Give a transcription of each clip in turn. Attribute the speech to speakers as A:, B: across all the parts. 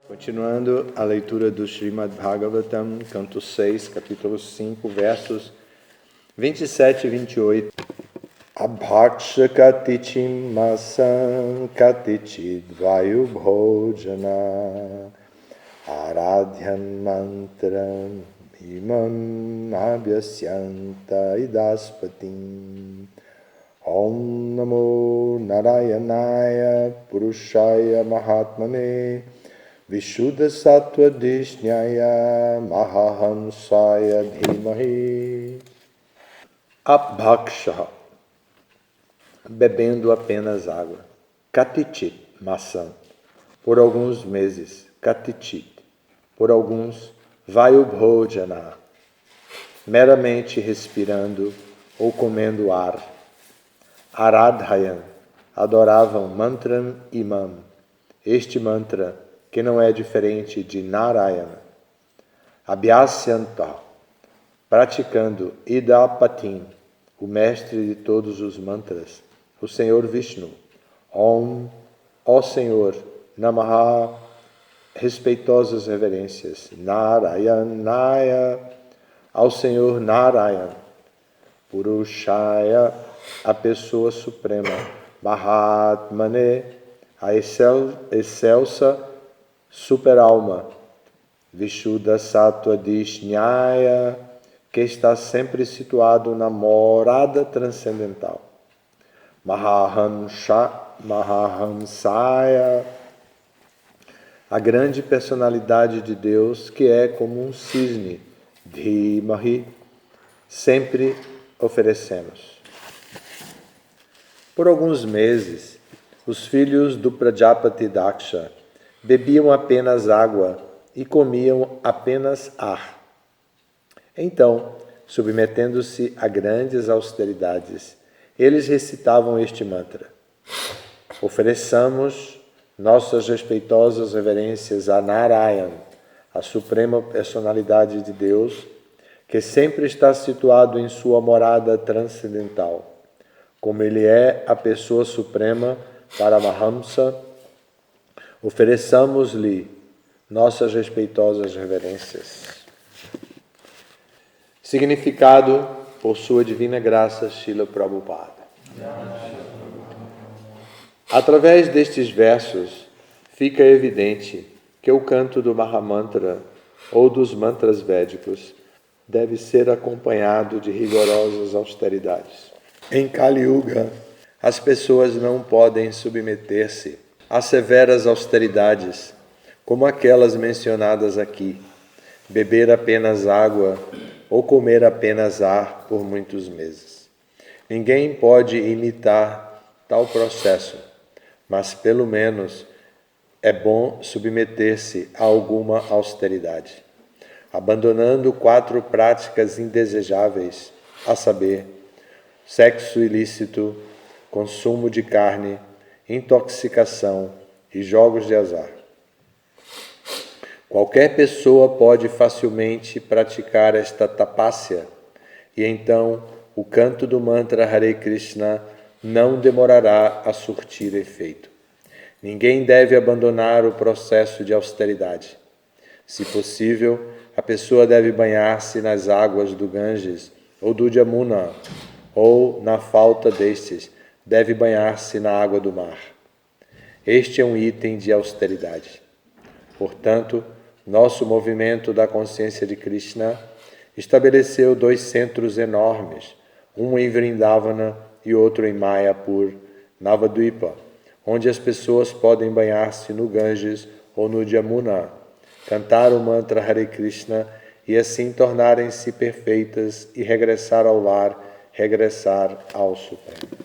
A: Continuando a leitura do Srimad Bhagavatam, canto 6, capítulo 5, versos 27 e 28. Abhaksha katichim masam katichid vayu bhojana aradhyan mantram imam abhyasyanta idaspatim Om namo narayanaya purushaya mahatmane Vishuddha Sattva Dishnyaya Mahahamsaya Dhimahi. Abhaksha, bebendo apenas água. Katichit, maçã, por alguns meses. Katichit, por alguns. Vayubhojana, meramente respirando ou comendo ar. Aradhayan, adoravam mantram imam, este mantra que não é diferente de Narayana. Abhyasyanta, praticando Idapatim, o mestre de todos os mantras, o Senhor Vishnu. Om, ó Senhor, Namaha, respeitosas reverências. Narayanaya, ao Senhor Narayana. Purushaya, a pessoa suprema. Mahatmane, a excelsa superalma. Vishuddha Sattva Dishnyaya, que está sempre situado na morada transcendental. Mahahamsaya, a grande personalidade de Deus que é como um cisne. Dhimahi, sempre oferecemos. Por alguns meses, os filhos do Prajapati Daksha bebiam apenas água e comiam apenas ar. Então, submetendo-se a grandes austeridades, eles recitavam este mantra. Ofereçamos nossas respeitosas reverências a Narayana, a suprema personalidade de Deus, que sempre está situado em sua morada transcendental. Como ele é a pessoa suprema Paramahamsa, ofereçamos-lhe nossas respeitosas reverências. Significado por sua divina graça, Srila Prabhupada. Através destes versos, fica evidente que o canto do Mahamantra ou dos mantras védicos deve ser acompanhado de rigorosas austeridades. Em Kali Yuga, as pessoas não podem submeter-se a severas austeridades, como aquelas mencionadas aqui, beber apenas água ou comer apenas ar por muitos meses. Ninguém pode imitar tal processo, mas pelo menos é bom submeter-se a alguma austeridade, abandonando 4 práticas indesejáveis, a saber, sexo ilícito, consumo de carne, intoxicação e jogos de azar. Qualquer pessoa pode facilmente praticar esta tapasya e então o canto do mantra Hare Krishna não demorará a surtir efeito. Ninguém deve abandonar o processo de austeridade. Se possível, a pessoa deve banhar-se nas águas do Ganges ou do Jamuna, ou, na falta destes, deve banhar-se na água do mar. Este é um item de austeridade. Portanto, nosso movimento da consciência de Krishna estabeleceu 2 centros enormes, um em Vrindavana e outro em Mayapur, Navadvipa, onde as pessoas podem banhar-se no Ganges ou no Jamuna, cantar o mantra Hare Krishna e assim tornarem-se perfeitas e regressar ao lar, regressar ao Supremo.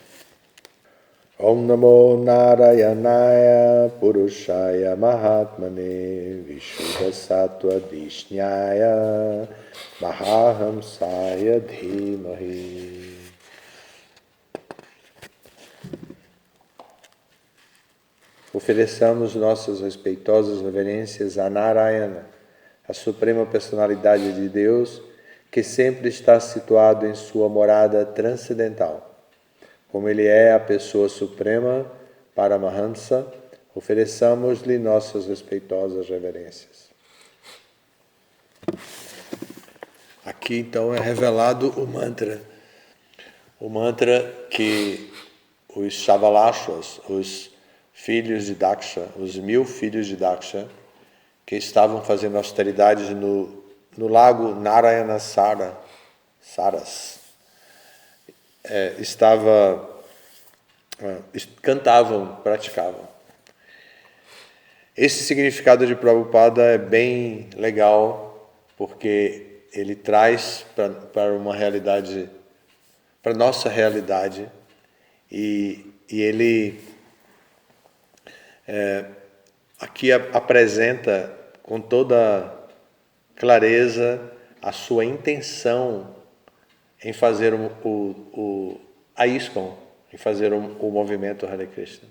A: Om Namo Narayanaya Purushaya Mahatmane Vishuddha Sattva Dishnyaya Mahahamsaya Dhimahi. Ofereçamos nossas respeitosas reverências a Narayana, a suprema personalidade de Deus, que sempre está situado em sua morada transcendental. Como ele é a pessoa suprema, Paramahamsa, Ofereçamos-lhe nossas respeitosas reverências. Aqui então é revelado o mantra que os Shavalashvas, os filhos de Daksha, os 1000 filhos de Daksha, que estavam fazendo austeridades no lago Narayana Saras, cantavam, praticavam. Esse significado de Prabhupada é bem legal, porque ele traz para uma realidade, para nossa realidade, e ele aqui apresenta com toda clareza a sua intenção em fazer a ISKCON, em fazer o movimento Hare Krishna.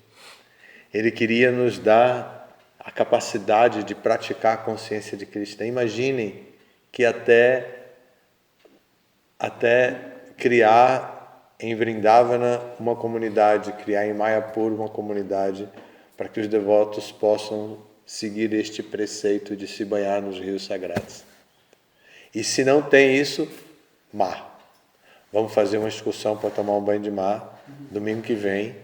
A: Ele queria nos dar a capacidade de praticar a consciência de Krishna. Imaginem que até criar em Vrindavana uma comunidade, criar em Mayapur uma comunidade, para que os devotos possam seguir este preceito de se banhar nos rios sagrados. E se não tem isso, mar. Vamos fazer uma excursão para tomar um banho de mar, domingo que vem,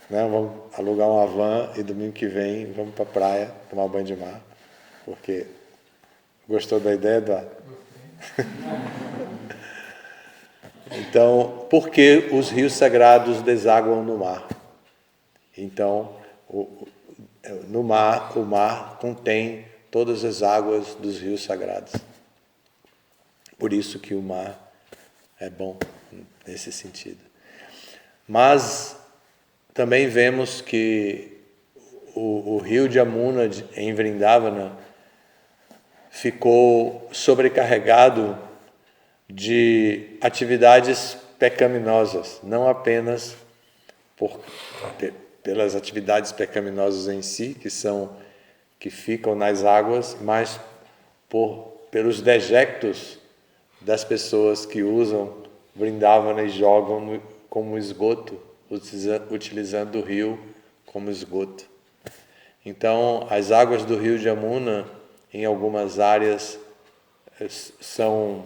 A: né? Vamos alugar uma van e domingo que vem vamos para a praia tomar um banho de mar. Porque gostou da ideia, Eduardo? Então, porque os rios sagrados desaguam no mar. Então, o mar contém todas as águas dos rios sagrados. Por isso que o mar é bom nesse sentido. Mas também vemos que o rio de Yamuna em Vrindavana ficou sobrecarregado de atividades pecaminosas, não apenas pelas atividades pecaminosas em si, que ficam nas águas, mas pelos dejectos das pessoas que usam Vrindavana e jogam como esgoto, utilizando o rio como esgoto. Então, as águas do rio de Yamuna, em algumas áreas, são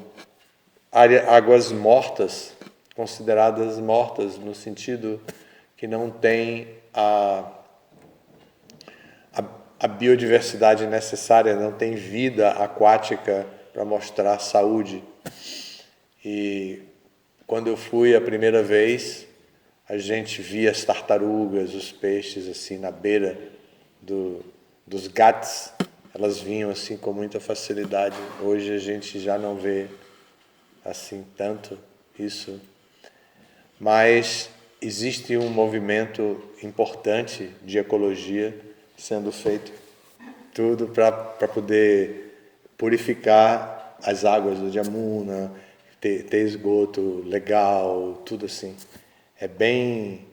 A: águas mortas, consideradas mortas, no sentido que não tem a biodiversidade necessária, não tem vida aquática para mostrar saúde. E quando eu fui a primeira vez, a gente via as tartarugas, os peixes assim na beira dos ghats, elas vinham assim com muita facilidade. Hoje a gente já não vê assim tanto isso, mas existe um movimento importante de ecologia sendo feito, tudo para poder purificar as águas do Yamuna, ter esgoto legal, tudo assim. É bem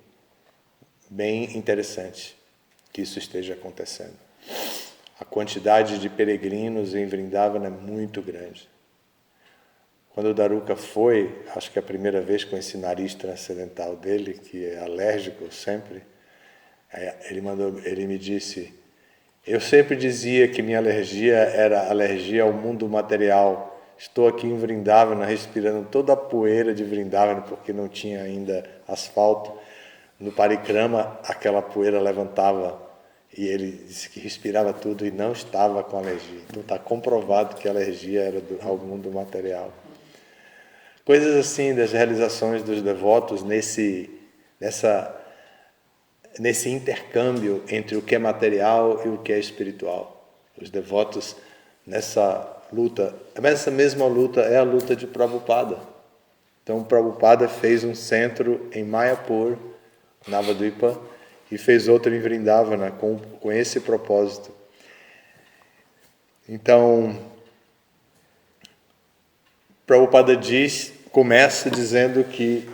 A: interessante que isso esteja acontecendo. A quantidade de peregrinos em Vrindavana é muito grande. Quando o Daruka foi, acho que a primeira vez com esse nariz transcendental dele, que é alérgico sempre, ele me disse: eu sempre dizia que minha alergia era alergia ao mundo material. Estou aqui em Vrindavana respirando toda a poeira de Vrindavana, porque não tinha ainda asfalto. No Parikrama, aquela poeira levantava e ele disse que respirava tudo e não estava com alergia. Então está comprovado que a alergia era ao mundo material. Coisas assim das realizações dos devotos nesse intercâmbio entre o que é material e o que é espiritual. Os devotos nessa luta, essa mesma luta é a luta de Prabhupada. Então Prabhupada fez um centro em Mayapur, Navadvipa, e fez outro em Vrindavana com esse propósito. Então, Prabhupada começa dizendo que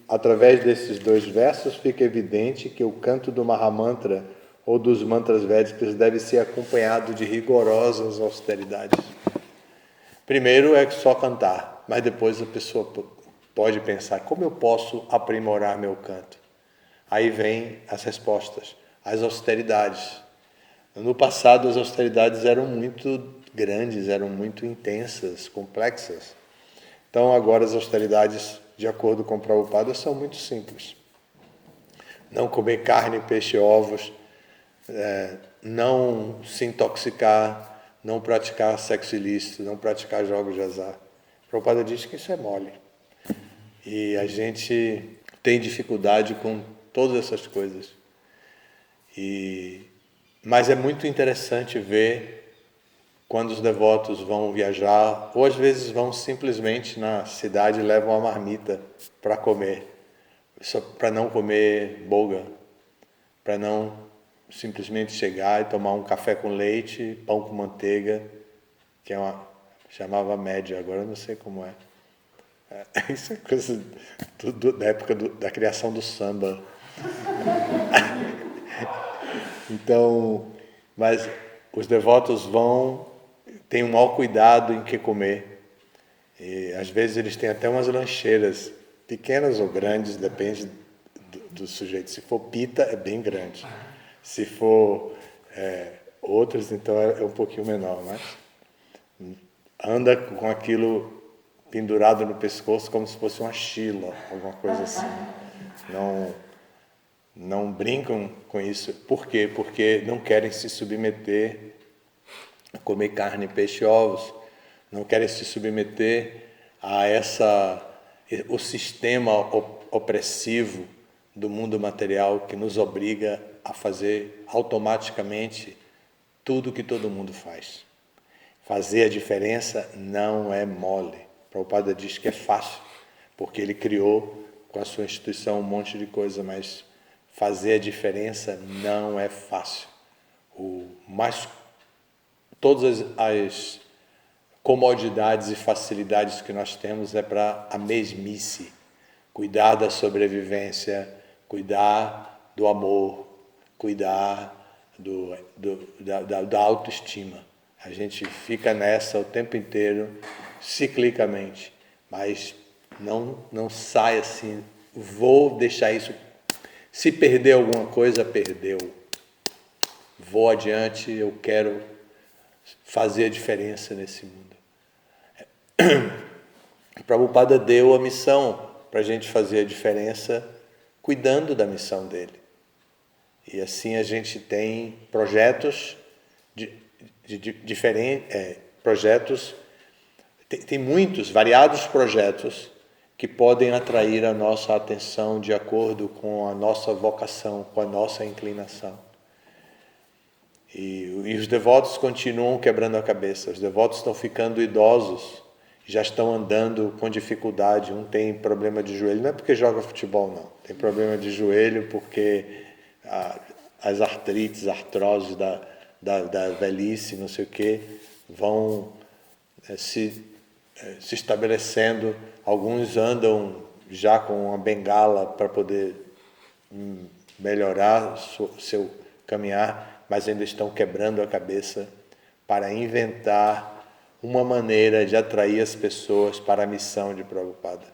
A: através desses 2 versos fica evidente que o canto do Mahamantra ou dos mantras védicos deve ser acompanhado de rigorosas austeridades. Primeiro é só cantar, mas depois a pessoa pode pensar: como eu posso aprimorar meu canto? Aí vem as respostas. as austeridades. No passado, as austeridades eram muito grandes, eram muito intensas, complexas. Então, agora as austeridades, de acordo com o Prabhupada, são muito simples. Não comer carne, peixe, ovos, não se intoxicar, não praticar sexo ilícito, não praticar jogos de azar. O Prabhupada diz que isso é mole. E a gente tem dificuldade com todas essas coisas. Mas é muito interessante ver quando os devotos vão viajar, ou às vezes vão simplesmente na cidade e levam uma marmita para comer, só para não comer boga, para não simplesmente chegar e tomar um café com leite, pão com manteiga, que chamava média, agora eu não sei como é. Isso é coisa da época da criação do samba. Então, mas os devotos têm um maior cuidado em que comer. E às vezes eles têm até umas lancheiras, pequenas ou grandes, depende do sujeito. Se for pita, é bem grande. Se for outras, então é um pouquinho menor. Mas anda com aquilo pendurado no pescoço como se fosse uma chila, alguma coisa assim. Não brincam com isso. Por quê? Porque não querem se submeter a comer carne, peixe e ovos. Não querem se submeter a o sistema opressivo do mundo material que nos obriga a fazer automaticamente tudo que todo mundo faz. Fazer a diferença não é mole. O Prabhupada diz que é fácil, porque ele criou com a sua instituição um monte de coisa, mas fazer a diferença não é fácil. Todas as comodidades e facilidades que nós temos é para a mesmice. Cuidar da sobrevivência, cuidar do amor, cuidar da autoestima. A gente fica nessa o tempo inteiro, ciclicamente, mas não sai assim, vou deixar isso. Se perder alguma coisa, perdeu. Vou adiante, eu quero fazer a diferença nesse mundo. O Prabhupada deu a missão para a gente fazer a diferença cuidando da missão dele. E assim a gente tem projetos diferentes, tem muitos, variados projetos que podem atrair a nossa atenção de acordo com a nossa vocação, com a nossa inclinação. E os devotos continuam quebrando a cabeça. Os devotos estão ficando idosos, já estão andando com dificuldade. Um tem problema de joelho, não é porque joga futebol, não. Tem problema de joelho porque as artroses da velhice, não sei o quê, vão se estabelecendo. Alguns andam já com uma bengala para poder melhorar seu caminhar, mas ainda estão quebrando a cabeça para inventar uma maneira de atrair as pessoas para a missão de Prabhupada.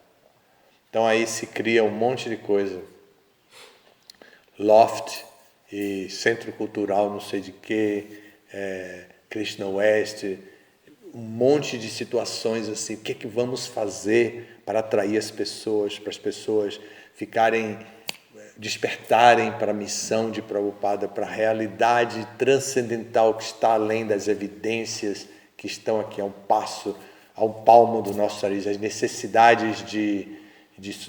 A: Então aí se cria um monte de coisa. Loft e Centro Cultural não sei de quê, Krishna West, um monte de situações assim. O que é que vamos fazer para atrair as pessoas, para as pessoas despertarem para a missão de Prabhupada, para a realidade transcendental que está além das evidências que estão aqui a um palmo do nosso nariz, as necessidades de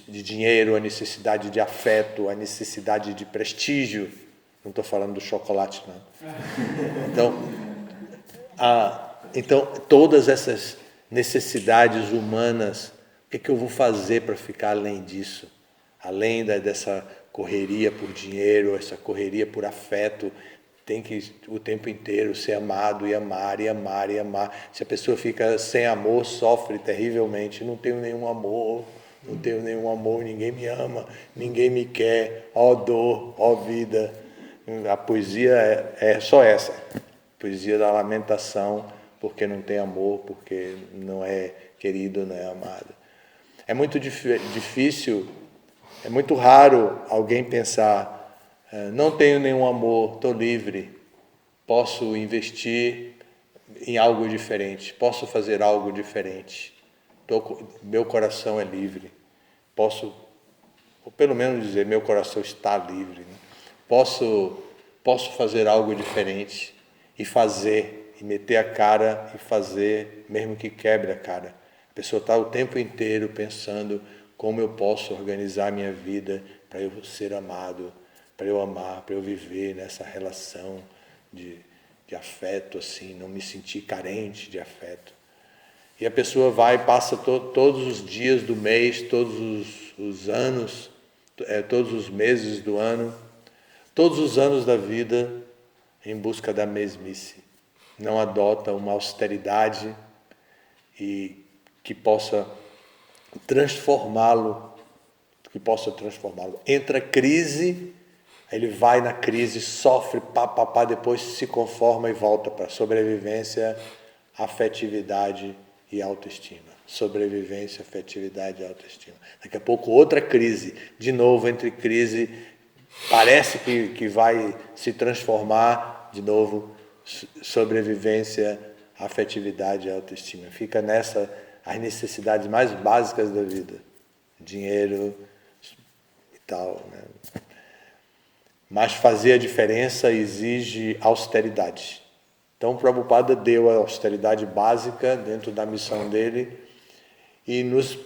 A: dinheiro, a necessidade de afeto, a necessidade de prestígio. Não estou falando do chocolate, não. Então, todas essas necessidades humanas, o que é que eu vou fazer para ficar além disso? Além dessa correria por dinheiro, essa correria por afeto, tem que o tempo inteiro ser amado e amar e amar e amar. Se a pessoa fica sem amor, sofre terrivelmente. Não tenho nenhum amor, ninguém me ama, ninguém me quer, ó dor, ó vida. A poesia é só essa, poesia da lamentação, porque não tem amor, porque não é querido, não é amado. É muito difícil. É muito raro alguém pensar,
B: Não tenho nenhum amor, estou livre, posso investir em algo diferente, posso fazer algo diferente, meu coração é livre, posso, ou pelo menos dizer, meu coração está livre, né? Posso fazer algo diferente e fazer, e meter a cara e fazer, mesmo que quebre a cara. A pessoa está o tempo inteiro pensando como eu posso organizar minha vida para eu ser amado, para eu amar, para eu viver nessa relação de afeto, assim, não me sentir carente de afeto. E a pessoa vai e passa todos os dias do mês, todos os anos, todos os meses do ano, todos os anos da vida em busca da mesmice. Não adota uma austeridade e que possa transformá-lo, Entra crise, ele vai na crise, sofre, depois se conforma e volta para sobrevivência, afetividade e autoestima. Sobrevivência, afetividade e autoestima. Daqui a pouco outra crise, de novo entre crise, parece que vai se transformar, de novo, sobrevivência, afetividade e autoestima. Fica nessa as necessidades mais básicas da vida. Dinheiro e tal, né? Mas fazer a diferença exige austeridade. Então, o Prabhupada deu a austeridade básica dentro da missão dele e nos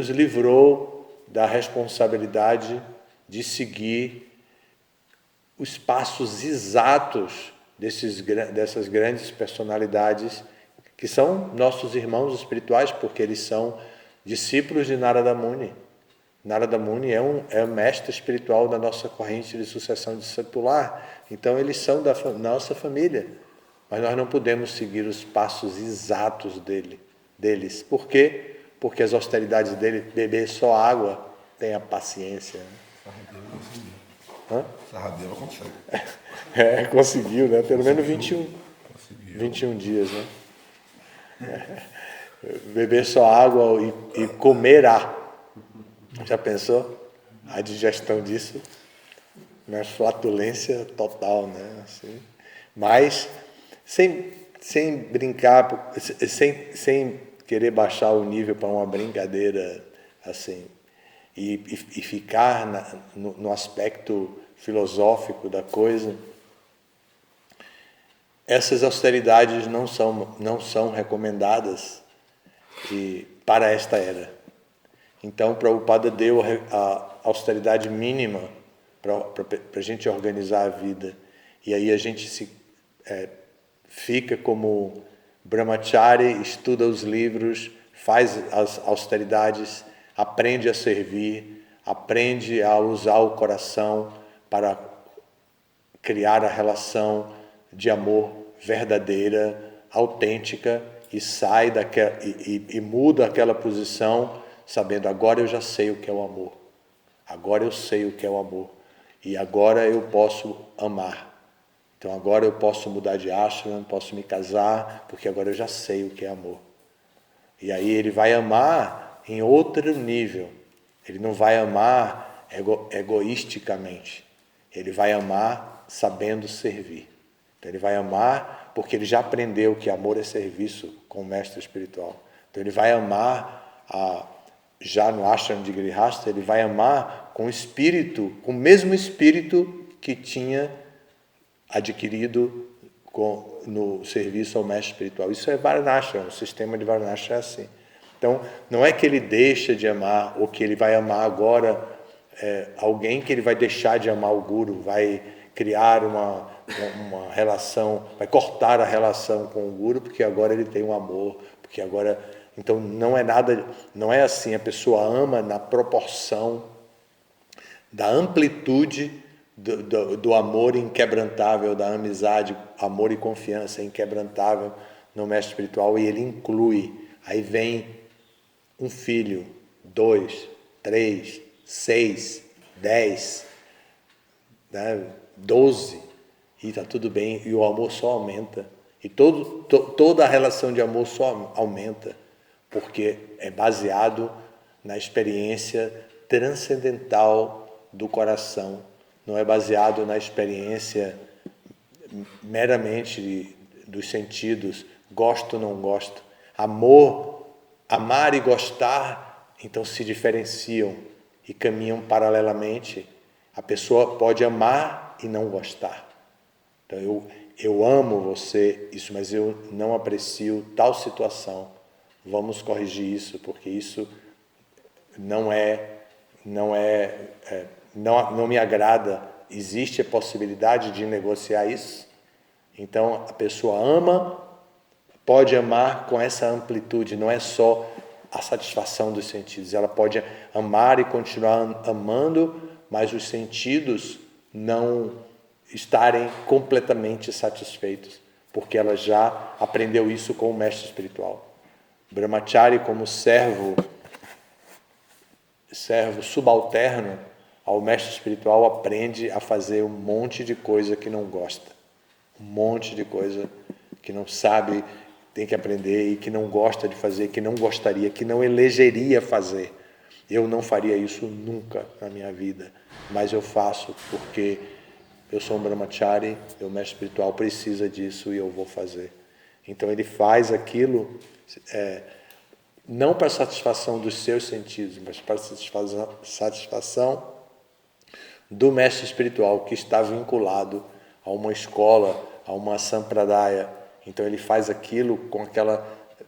B: livrou da responsabilidade de seguir os passos exatos dessas grandes personalidades que são nossos irmãos espirituais, porque eles são discípulos de Narada Muni. Narada Muni é um mestre espiritual da nossa corrente de sucessão discipular. Então, eles são da nossa família. Mas nós não podemos seguir os passos exatos deles. Por quê? Porque as austeridades dele, beber só água, tenha paciência.
C: Sarradeva consegue.
B: Conseguiu, né? Pelo menos 21 dias, né? Beber só água e comer ar. Já pensou? A digestão disso? Uma flatulência total, né? Assim. Mas, sem brincar, sem querer baixar o nível para uma brincadeira assim, e ficar no aspecto filosófico da coisa, essas austeridades não são recomendadas para esta era. Então, o Prabhupada deu a austeridade mínima para a gente organizar a vida. E aí a gente fica como brahmachari, estuda os livros, faz as austeridades, aprende a servir, aprende a usar o coração para criar a relação de amor verdadeira, autêntica, e sai e muda aquela posição, sabendo, agora eu já sei o que é o amor. Agora eu sei o que é o amor. E agora eu posso amar. Então agora eu posso mudar de ashram, posso me casar, porque agora eu já sei o que é amor. E aí ele vai amar em outro nível. Ele não vai amar egoisticamente. Ele vai amar sabendo servir. Então ele vai amar porque ele já aprendeu que amor é serviço com o mestre espiritual. Então ele vai amar já no ashram de Grihastha, ele vai amar com o mesmo espírito que tinha adquirido no serviço ao mestre espiritual. Isso é Varnashram, o sistema de Varnashram é assim. Então, não é que ele deixa de amar, ou que ele vai amar agora alguém que ele vai deixar de amar o Guru, vai criar uma relação, vai cortar a relação com o Guru, porque agora ele tem um amor, porque agora... Então, não é assim, a pessoa ama na proporção da amplitude do amor inquebrantável, da amizade, amor e confiança inquebrantável no mestre espiritual, e ele inclui. Aí vem um filho, 2, 3, 6, 10, né, 12, e está tudo bem, e o amor só aumenta. E toda a relação de amor só aumenta, porque é baseado na experiência transcendental do coração, não é baseado na experiência meramente dos sentidos, gosto ou não gosto. Amar e gostar, então se diferenciam e caminham paralelamente. A pessoa pode amar e não gostar. Então eu amo você, isso, mas eu não aprecio tal situação. Vamos corrigir isso, porque isso não me agrada. Existe a possibilidade de negociar isso? Então a pessoa ama, pode amar com essa amplitude, não é só a satisfação dos sentidos. Ela pode amar e continuar amando, mas os sentidos não estarem completamente satisfeitos, porque ela já aprendeu isso com o mestre espiritual. Brahmachari, como servo subalterno ao mestre espiritual, aprende a fazer um monte de coisa que não gosta, um monte de coisa que não sabe, tem que aprender e que não gosta de fazer, que não gostaria, que não elegeria fazer. Eu não faria isso nunca na minha vida, mas eu faço porque eu sou um brahmachari, o mestre espiritual precisa disso e eu vou fazer. Então ele faz aquilo não para satisfação dos seus sentidos, mas para satisfação do mestre espiritual que está vinculado a uma escola, a uma sampradaya. Então ele faz aquilo com aquela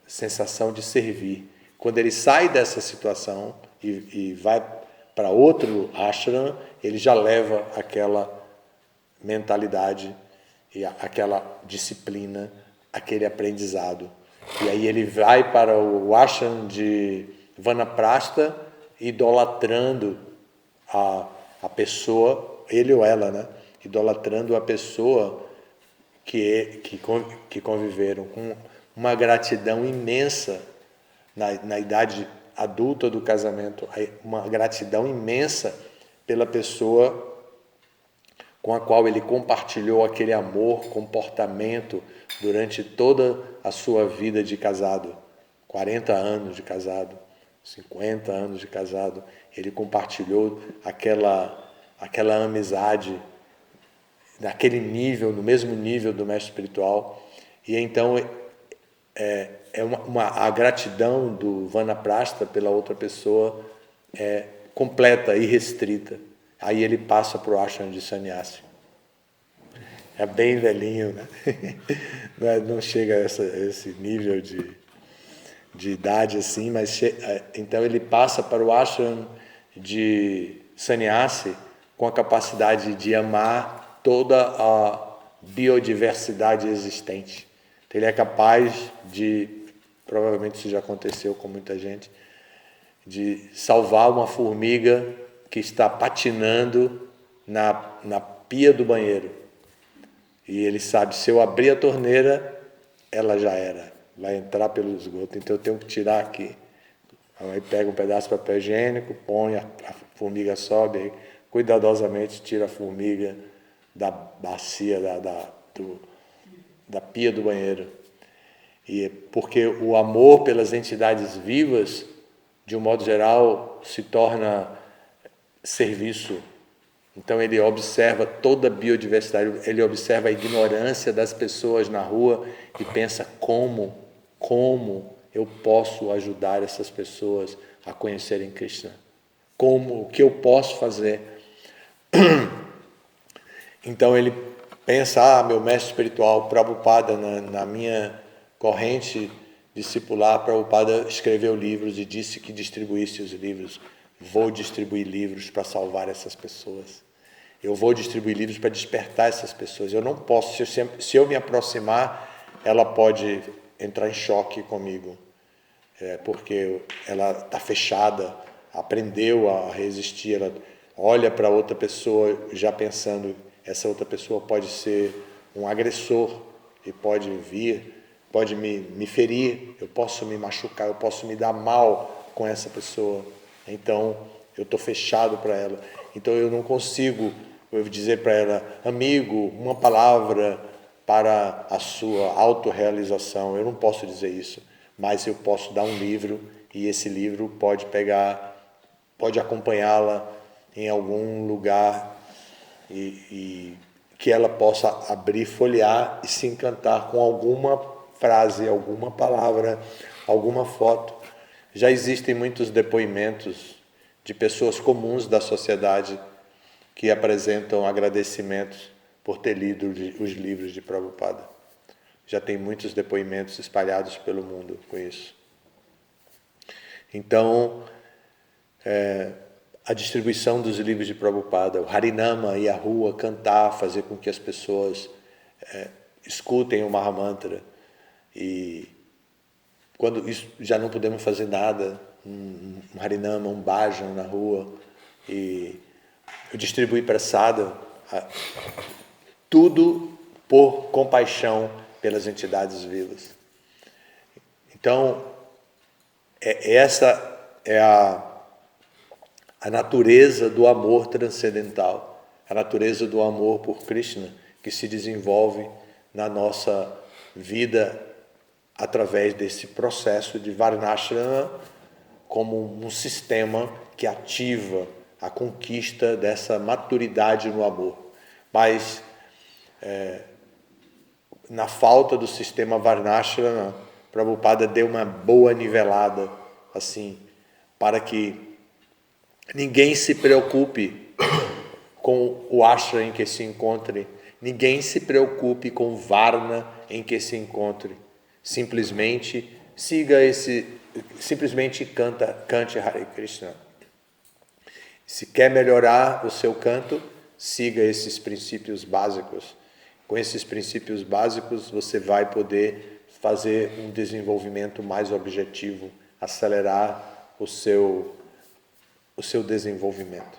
B: sensação de servir. Quando ele sai dessa situação e vai para outro ashram, ele já leva aquela mentalidade e aquela disciplina, aquele aprendizado. E aí ele vai para o ashram de Vanaprastha, idolatrando a pessoa, ele ou ela, né? Idolatrando a pessoa que conviveram, com uma gratidão imensa na idade adulta do casamento, uma gratidão imensa pela pessoa com a qual ele compartilhou aquele amor, comportamento durante toda a sua vida de casado. 40 anos de casado, 50 anos de casado, ele compartilhou aquela amizade naquele nível, no mesmo nível do mestre espiritual. E então a gratidão do Vanaprastha pela outra pessoa é completa e restrita. Aí ele passa para o ashram de sannyasi. É bem velhinho, né? Não chega a esse nível de idade assim, mas então ele passa para o ashram de sannyasi com a capacidade de amar toda a biodiversidade existente. Então, ele é capaz de, provavelmente isso já aconteceu com muita gente, de salvar uma formiga que está patinando na pia do banheiro. E ele sabe, se eu abrir a torneira, ela já era, vai entrar pelo esgoto, então eu tenho que tirar aqui. Aí pega um pedaço de papel higiênico, põe, a formiga sobe, aí cuidadosamente tira a formiga da bacia, da pia do banheiro. E porque o amor pelas entidades vivas, de um modo geral, se torna serviço. Então ele observa toda a biodiversidade, ele observa a ignorância das pessoas na rua e pensa como eu posso ajudar essas pessoas a conhecerem Krishna? O que eu posso fazer? Então ele pensa, meu mestre espiritual, Prabhupada, na minha corrente discipular, Prabhupada escreveu livros e disse que distribuísse os livros. Vou distribuir livros para salvar essas pessoas. Eu vou distribuir livros para despertar essas pessoas. Eu não posso, se eu me aproximar, ela pode entrar em choque comigo, porque ela está fechada, aprendeu a resistir, ela olha para outra pessoa já pensando, essa outra pessoa pode ser um agressor e pode me ferir, eu posso me machucar, eu posso me dar mal com essa pessoa. Então, eu estou fechado para ela. Então, eu não consigo dizer para ela, amigo, uma palavra para a sua autorrealização. Eu não posso dizer isso, mas eu posso dar um livro e esse livro pode acompanhá-la em algum lugar e que ela possa abrir, folhear e se encantar com alguma frase, alguma palavra, alguma foto. Já existem muitos depoimentos de pessoas comuns da sociedade que apresentam agradecimentos por ter lido os livros de Prabhupada. Já tem muitos depoimentos espalhados pelo mundo com isso. Então, a distribuição dos livros de Prabhupada, o Harinama, ir à rua, cantar, fazer com que as pessoas escutem o Mahamantra. E quando isso, já não podemos fazer nada, um Harinama, um bhajan na rua, e eu distribuir prasada, tudo por compaixão pelas entidades vivas. Então, essa é a natureza do amor transcendental, a natureza do amor por Krishna, que se desenvolve na nossa vida através desse processo de Varnashrama como um sistema que ativa a conquista dessa maturidade no amor. Mas, na falta do sistema Varnashrama, Prabhupada deu uma boa nivelada, assim, para que ninguém se preocupe com o ashram em que se encontre, ninguém se preocupe com o varna em que se encontre. Simplesmente cante Hare Krishna. Se quer melhorar o seu canto, siga esses princípios básicos. Com esses princípios básicos, você vai poder fazer um desenvolvimento mais objetivo, acelerar o seu desenvolvimento.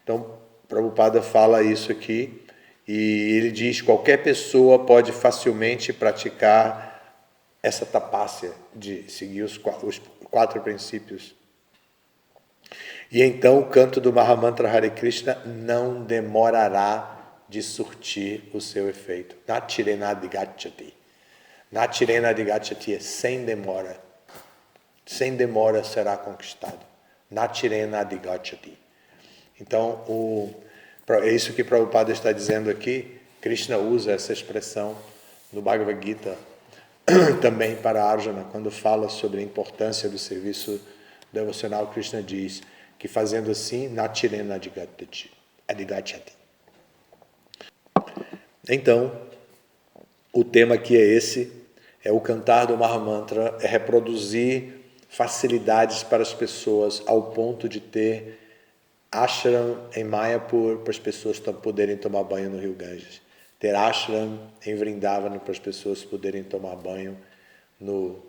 B: Então, Prabhupada fala isso aqui, e ele diz que qualquer pessoa pode facilmente praticar essa tapasya de seguir os 4 princípios. E então o canto do Mahamantra Hare Krishna não demorará de surtir o seu efeito. Natirena Digachati. Natirena Digachati é sem demora. Sem demora será conquistado. Natirena Digachati. Então, é isso que Prabhupada está dizendo aqui. Krishna usa essa expressão no Bhagavad Gita também para Arjuna, quando fala sobre a importância do serviço devocional. Krishna diz que fazendo assim, Natirena Adigachati. Então, o tema aqui é esse, é o cantar do Mahamantra, é reproduzir facilidades para as pessoas ao ponto de ter ashram em Mayapur para as pessoas poderem tomar banho no Rio Ganges. Ter ashram em Vrindavana para as pessoas poderem tomar banho no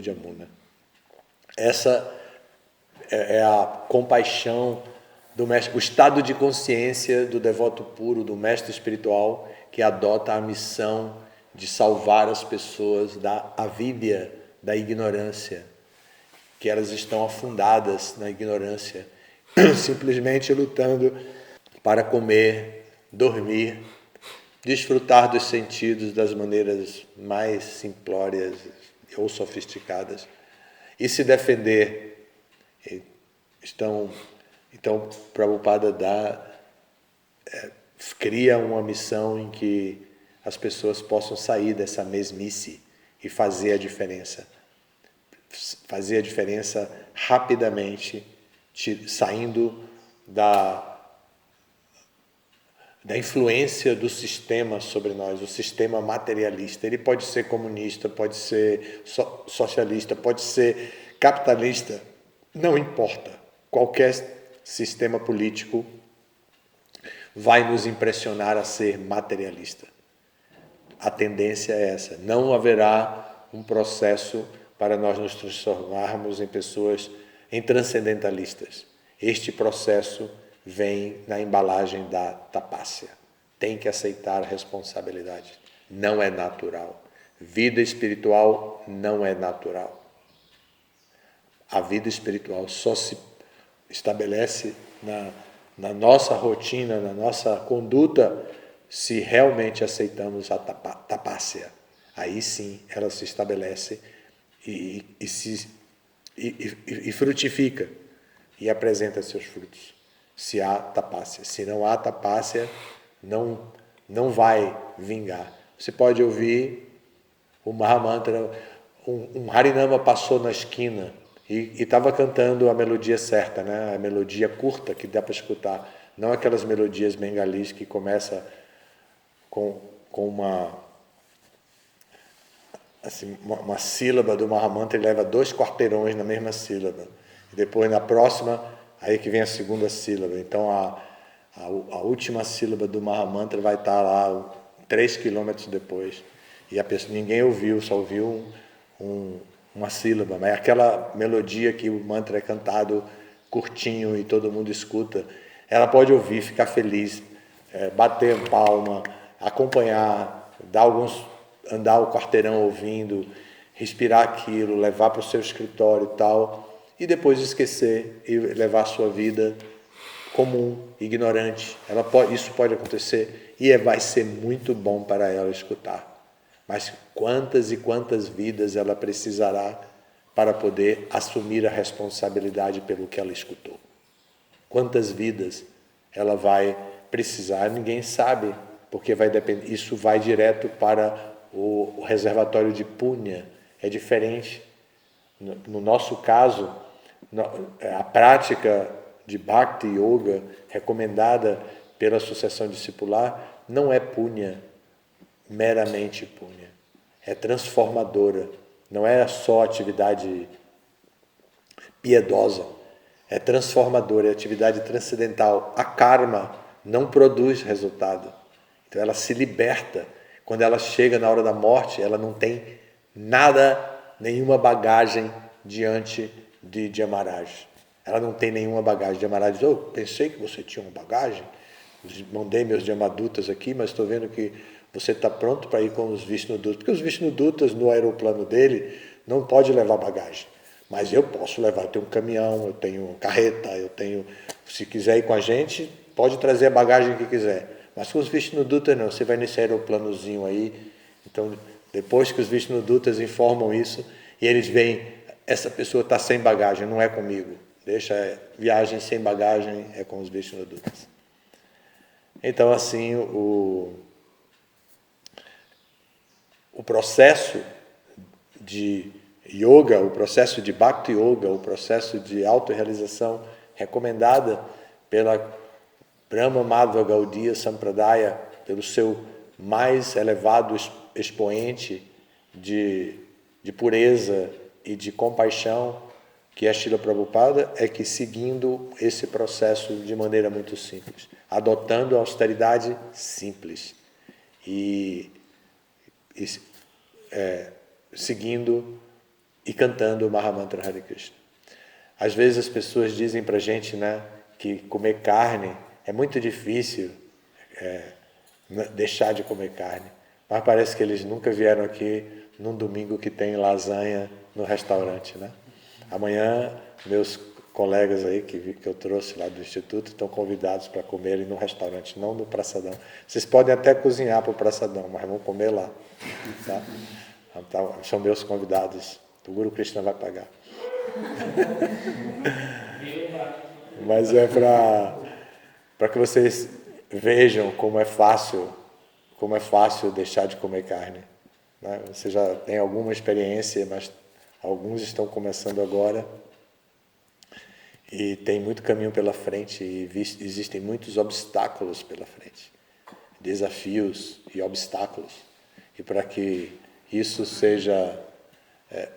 B: Jamuna. Essa é a compaixão do mestre, o estado de consciência do devoto puro, do mestre espiritual, que adota a missão de salvar as pessoas da avidya, da ignorância, que elas estão afundadas na ignorância, simplesmente lutando para comer, dormir, desfrutar dos sentidos das maneiras mais simplórias ou sofisticadas e se defender. Então, Prabhupada cria uma missão em que as pessoas possam sair dessa mesmice e fazer a diferença. Fazer a diferença rapidamente, saindo da influência do sistema sobre nós, o sistema materialista. Ele pode ser comunista, pode ser socialista, pode ser capitalista, não importa. Qualquer sistema político vai nos impressionar a ser materialista. A tendência é essa. Não haverá um processo para nós nos transformarmos em pessoas, em transcendentalistas. Este processo vem na embalagem da tapasya. Tem que aceitar a responsabilidade. Não é natural. Vida espiritual não é natural. A vida espiritual só se estabelece na nossa rotina, na nossa conduta, se realmente aceitamos a tapasya. Aí sim ela se estabelece e frutifica e apresenta seus frutos. se há tapácia. Se não há tapácia, não vai vingar. Você pode ouvir o Mahamantra, um Harinama passou na esquina e estava cantando a melodia certa, né? A melodia curta que dá para escutar, não aquelas melodias bengalis que começa com uma sílaba do Mahamantra e leva 2 quarteirões na mesma sílaba. E depois na próxima, aí que vem a segunda sílaba. Então a última sílaba do Mahamantra vai estar lá 3 quilômetros depois. E a pessoa, ninguém ouviu, só ouviu uma sílaba. Mas aquela melodia que o mantra é cantado curtinho e todo mundo escuta, ela pode ouvir, ficar feliz, bater palma, acompanhar, andar o quarteirão ouvindo, respirar aquilo, levar para o seu escritório e tal, e depois esquecer e levar a sua vida comum, ignorante. Isso pode acontecer e vai ser muito bom para ela escutar. Mas quantas e quantas vidas ela precisará para poder assumir a responsabilidade pelo que ela escutou? Quantas vidas ela vai precisar? Ninguém sabe, porque isso vai direto para o reservatório de Punya. É diferente. No nosso caso, a prática de Bhakti Yoga recomendada pela Associação Discipular não é Punya, meramente Punya. É transformadora. Não é só atividade piedosa. É transformadora, é atividade transcendental. A karma não produz resultado. Então ela se liberta. Quando ela chega na hora da morte, ela não tem nada, nenhuma bagagem diante de Yamaraj. Ela não tem nenhuma bagagem. Yamaraj diz, pensei que você tinha uma bagagem, mandei meus Yamadutas aqui, mas estou vendo que você está pronto para ir com os Vishnudutas. Porque os Vishnudutas, no aeroplano dele, não pode levar bagagem. Mas eu posso levar, eu tenho um caminhão, eu tenho carreta, se quiser ir com a gente, pode trazer a bagagem que quiser. Mas com os Vishnudutas não, você vai nesse aeroplanozinho aí. Então, depois que os Vishnudutas informam isso, e eles veem, essa pessoa está sem bagagem, não é comigo. Deixa viagem sem bagagem, é com os Vishnudutas. Então, assim, o processo de yoga, o processo de Bhakti Yoga, o processo de autorrealização recomendada pela Brahma Madhva Gaudiya Sampradaya, pelo seu mais elevado expoente de pureza e de compaixão, que é Srila Prabhupada, é que seguindo esse processo de maneira muito simples, adotando a austeridade simples e seguindo e cantando o Mahamantra Hare Krishna. Às vezes as pessoas dizem para a gente, né, que comer carne é muito difícil, deixar de comer carne, mas parece que eles nunca vieram aqui num domingo que tem lasanha no restaurante, né? Amanhã meus colegas aí que eu trouxe lá do Instituto estão convidados para comerem no restaurante, não no Praçadão. Vocês podem até cozinhar para o Praçadão, mas vão comer lá, tá? Então, são meus convidados. O Guru Krishna vai pagar. Mas é para que vocês vejam como é fácil deixar de comer carne, né? Você já tem alguma experiência, mas alguns estão começando agora e tem muito caminho pela frente e existem muitos obstáculos pela frente, desafios e obstáculos. E para que isso seja,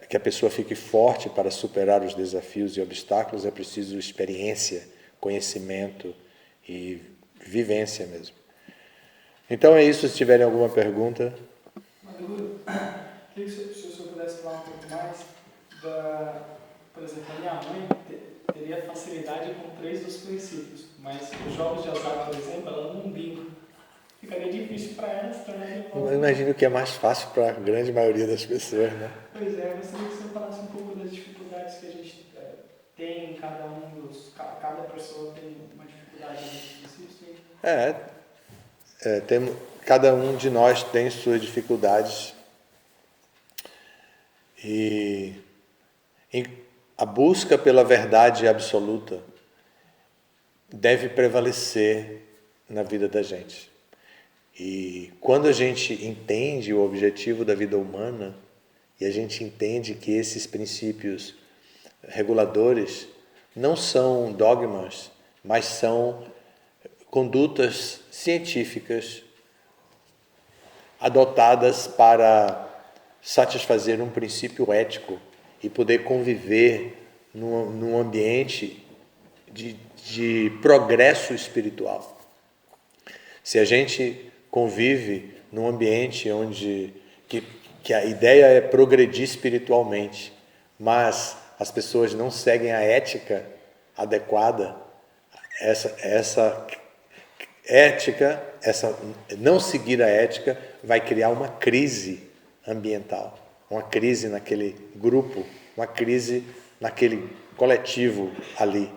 B: que a pessoa fique forte para superar os desafios e obstáculos, é preciso experiência, conhecimento e vivência mesmo. Então é isso, se tiverem alguma pergunta.
C: Maduro, queria que se o senhor pudesse falar um pouco mais por exemplo, a minha mãe teria facilidade com 3 dos princípios, mas os jogos de azar, por exemplo, ela não bingo. Ficaria difícil para ela se tornar de volta.
B: Eu imagino que é mais fácil para a grande maioria das pessoas, né?
C: Pois é, eu gostaria que você falasse um pouco das dificuldades que a gente tem em cada cada pessoa tem uma dificuldade nesses princípios.
B: Cada um de nós tem suas dificuldades e a busca pela verdade absoluta deve prevalecer na vida da gente. E quando a gente entende o objetivo da vida humana, e a gente entende que esses princípios reguladores não são dogmas, mas são condutas científicas adotadas para satisfazer um princípio ético e poder conviver num ambiente de progresso espiritual. Se a gente convive num ambiente onde que a ideia é progredir espiritualmente, mas as pessoas não seguem a ética adequada, essa não seguir a ética vai criar uma crise ambiental, uma crise naquele grupo, uma crise naquele coletivo ali.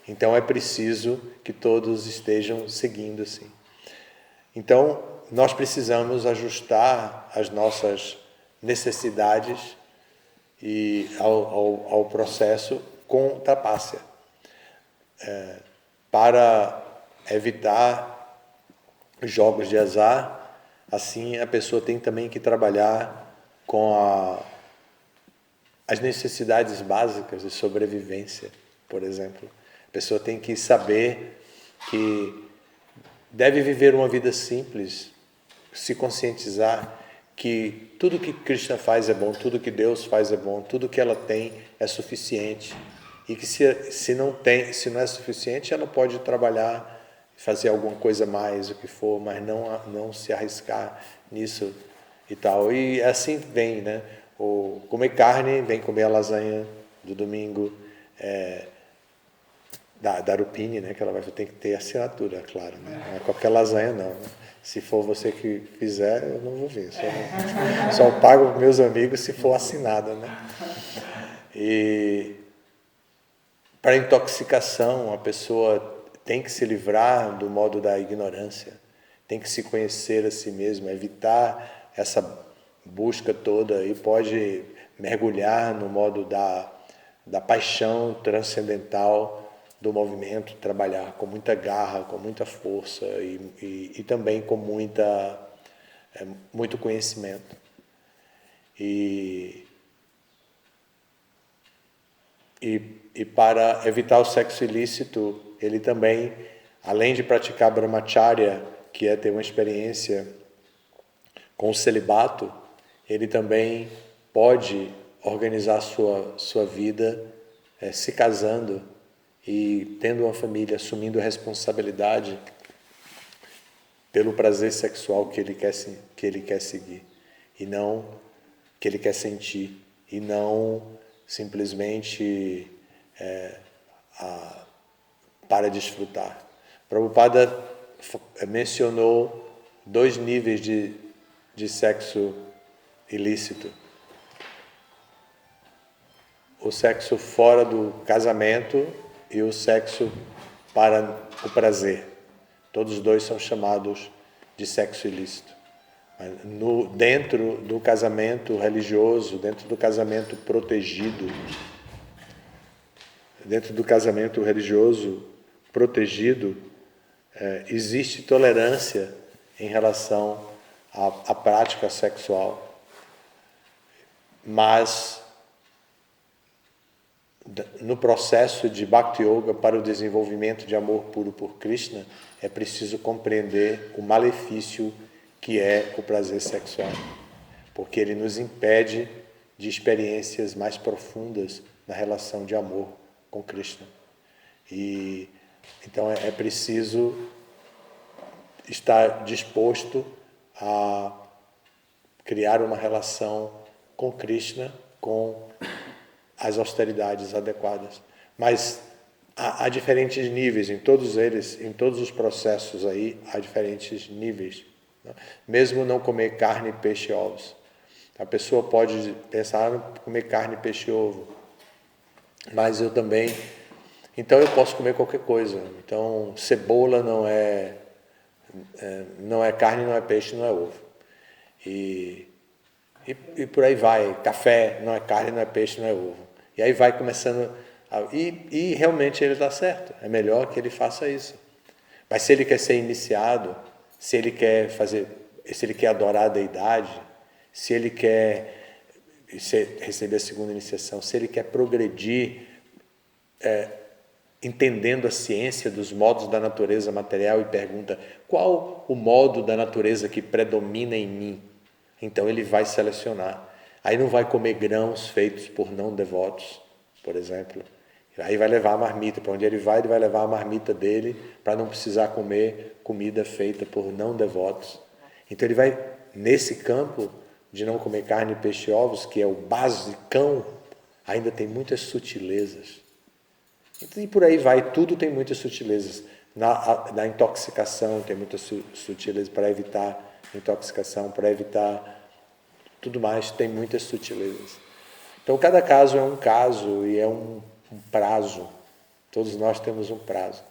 B: Então é preciso que todos estejam seguindo assim. Então nós precisamos ajustar as nossas necessidades e ao processo com tapácia, para evitar jogos de azar. Assim, a pessoa tem também que trabalhar com as necessidades básicas de sobrevivência, por exemplo. A pessoa tem que saber que deve viver uma vida simples, se conscientizar que tudo que Krishna faz é bom, tudo que Deus faz é bom, tudo que ela tem é suficiente. E que se não é suficiente, ela pode trabalhar, fazer alguma coisa mais, o que for, mas não se arriscar nisso e tal. E assim vem, né? Comer carne, vem comer a lasanha do domingo, da Rupini, né? Que ela tem que ter assinatura, claro, né? Não é qualquer lasanha, não, né? Se for você que fizer, eu não vou vir. Só pago meus amigos se for assinada, né? E para intoxicação, a pessoa tem que se livrar do modo da ignorância, tem que se conhecer a si mesmo, evitar essa busca toda e pode mergulhar no modo da paixão transcendental do movimento, trabalhar com muita garra, com muita força e também com muito conhecimento. E para evitar o sexo ilícito, ele também, além de praticar brahmacharya, que é ter uma experiência com o celibato, ele também pode organizar sua vida se casando e tendo uma família, assumindo a responsabilidade pelo prazer sexual que ele quer seguir, e não que ele quer sentir, e não simplesmente para desfrutar. Prabhupada mencionou 2 níveis de sexo ilícito. O sexo fora do casamento e o sexo para o prazer. Todos os 2 são chamados de sexo ilícito. Dentro do casamento religioso, dentro do casamento protegido, existe tolerância em relação à prática sexual, mas no processo de Bhakti Yoga para o desenvolvimento de amor puro por Krishna, é preciso compreender o malefício que é o prazer sexual, porque ele nos impede de experiências mais profundas na relação de amor com Krishna. E então é preciso estar disposto a criar uma relação com Krishna, com as austeridades adequadas. Mas há diferentes níveis, em todos eles, em todos os processos aí, há diferentes níveis. Mesmo não comer carne, peixe e ovos. A pessoa pode pensar, comer carne, peixe e ovo, mas eu também... Então eu posso comer qualquer coisa. Então cebola não é carne, não é peixe, não é ovo. E por aí vai. Café não é carne, não é peixe, não é ovo. E aí vai começando E realmente ele está certo, é melhor que ele faça isso. Mas se ele quer ser iniciado, se ele quer adorar a deidade, se ele quer receber a segunda iniciação, se ele quer progredir entendendo a ciência dos modos da natureza material e pergunta qual o modo da natureza que predomina em mim, então ele vai selecionar. Aí não vai comer grãos feitos por não devotos, por exemplo. Aí vai levar a marmita, para onde ele vai levar a marmita dele para não precisar comer comida feita por não devotos. Então ele vai, nesse campo de não comer carne, peixe e ovos, que é o basicão, ainda tem muitas sutilezas. E por aí vai, tudo tem muitas sutilezas. Na intoxicação tem muitas sutilezas para evitar intoxicação, para evitar tudo mais, tem muitas sutilezas. Então cada caso é um caso e é um prazo. Todos nós temos um prazo.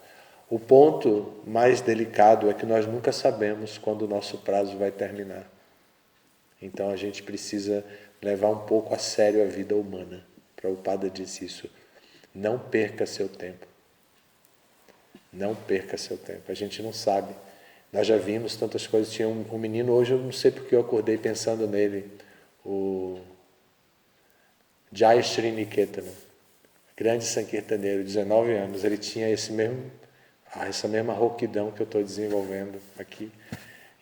B: O ponto mais delicado é que nós nunca sabemos quando o nosso prazo vai terminar. Então a gente precisa levar um pouco a sério a vida humana. Prabhupada disse isso. Não perca seu tempo. Não perca seu tempo. A gente não sabe. Nós já vimos tantas coisas. Tinha um menino hoje, eu não sei porque eu acordei pensando nele. O Jai Shri Niketana, grande sankirtaneiro, 19 anos. Ele tinha essa mesma rouquidão que eu estou desenvolvendo aqui.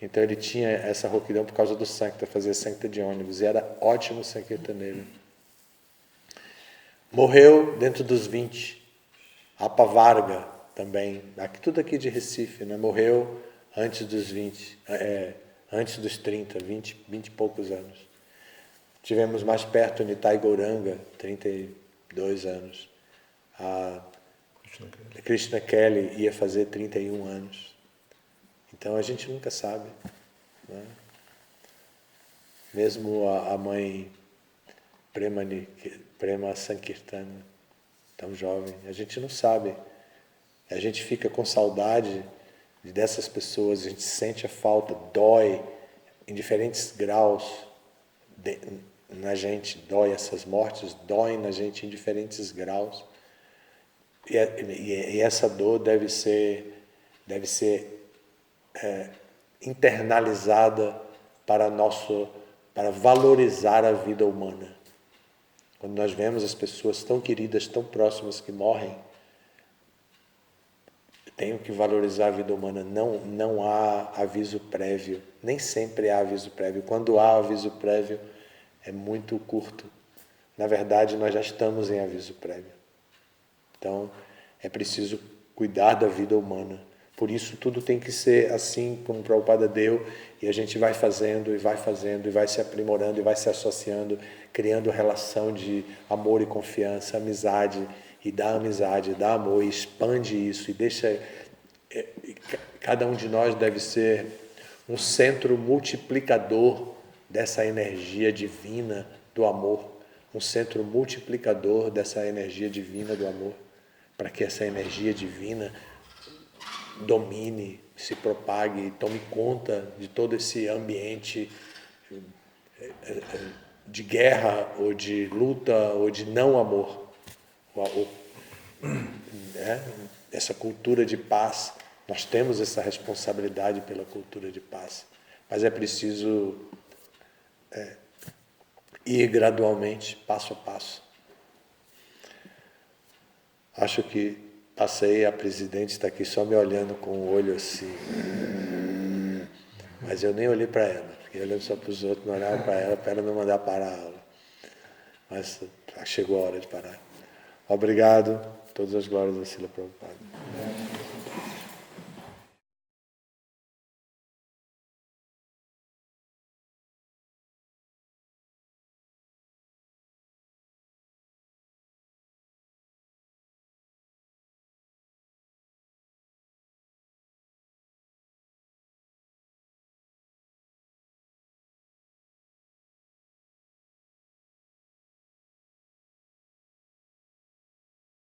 B: Então ele tinha essa rouquidão por causa do Sankta, fazia Sankta de ônibus. E era ótimo sankirtaneiro. Morreu dentro dos 20. Apavarga também, tudo aqui de Recife, né? Morreu antes dos 20, antes dos 30, 20 e poucos anos. Tivemos mais perto Nitai Gauranga, 32 anos. A Krishna Kelly ia fazer 31 anos. Então a gente nunca sabe, né? Mesmo a mãe Prema Sankirtana, tão jovem, a gente não sabe. A gente fica com saudade dessas pessoas, a gente sente a falta, dói em diferentes graus na gente, dói essas mortes, doem na gente em diferentes graus. E essa dor deve ser internalizada para valorizar a vida humana. Quando nós vemos as pessoas tão queridas, tão próximas que morrem, tenho que valorizar a vida humana. Não há aviso prévio, nem sempre há aviso prévio. Quando há aviso prévio, é muito curto. Na verdade, nós já estamos em aviso prévio. Então, é preciso cuidar da vida humana. Por isso, tudo tem que ser assim como o Prabhupada deu, e a gente vai fazendo, e vai se aprimorando, e vai se associando, criando relação de amor e confiança, amizade, e dá amizade, dá amor, e expande isso, e deixa... Cada um de nós deve ser um centro multiplicador dessa energia divina do amor, um centro multiplicador dessa energia divina do amor, para que essa energia divina domine, se propague, tome conta de todo esse ambiente de guerra, ou de luta, ou de não amor. Essa cultura de paz, nós temos essa responsabilidade pela cultura de paz, mas é preciso ir gradualmente, passo a passo. Acho que passei, a presidente está aqui só me olhando com o olho assim. Mas eu nem olhei para ela, fiquei olhando só para os outros, não olhava para ela não mandar parar a aula. Mas chegou a hora de parar. Obrigado, todas as glórias da Srila Prabhupada.